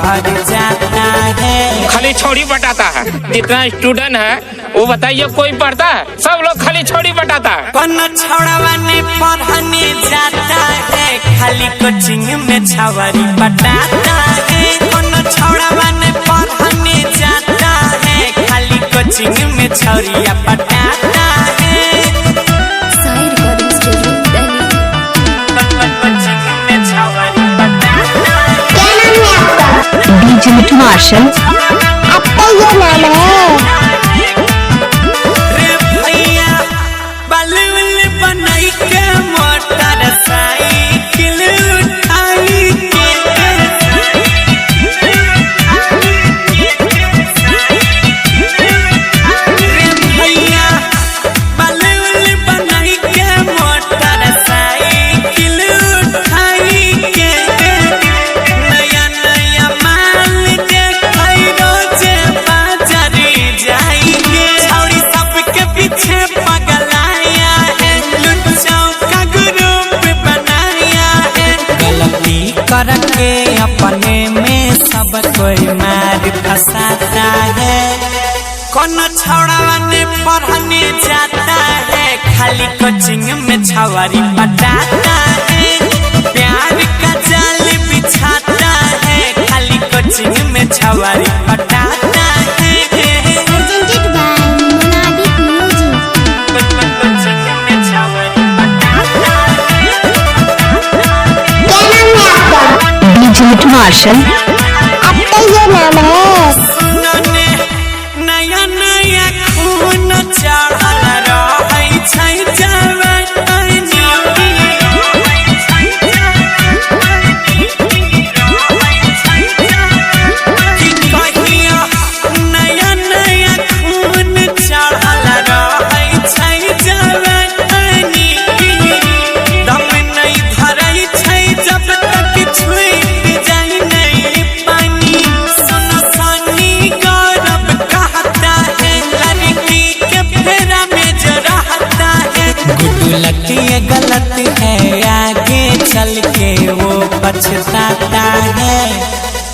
बढ़ जाता है। खाली छोड़ी बटाता है। जितना स्टूडेंट है वो बताइए कोई पढ़ता है? सब लोग खाली छोड़ी बटाता है। कौन छौड़ावा ने पढ़ने जाता है, खाली कोचिंग में छावरी बटाता है। कौन छौड़ावा ने पढ़ने जाता है, खाली कोचिंग में छौरिया बटाता है। डीजे मिठू मार्शल आपका ये नाम है। रे भैया बलवल बनाई के मोटर साइकिल उठाई के, रे भैया बलवल बनाई के मोटर साइकिल उठाई के, नया नया माल के खैरो जे बाजारी जाएंगे। छौड़ी सबके पीछे पगलाया है, लुच्चों का ग्रुप बनाया है। गलती करके अपने में सब कोई मार फंसाता है। कौन छौड़ावा ने पढ़ने जाता है, खाली कोचिंग में छवारी बटाता है। प्यार का जाल बिछाता है, खाली कोचिंग में छवारी बटाता है। Presented by Monadic Music। Coaching में छवारी बटाता है। क्या नाम है आपका? डीजे मिठू मार्शल आपका ये नाम है। सुनो ने नया नया खून चढ़ल रहै छै जवानी, कि कहियो नया नया खून चढ़ल रहै छै जवानी। दम नहीं धरै छै जब तक छुइट जाई नहीं पानी। सुनो सानी गौरव कहता है, लड़की के फेरा में जो रहता है। गुड्डू लगती है गलत है, आगे चल के वो पछताता है।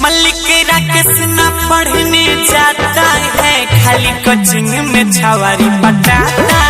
मल्लिक राकेश न पढ़ने जाता है, खाली कोचिंग में छवारी बटाता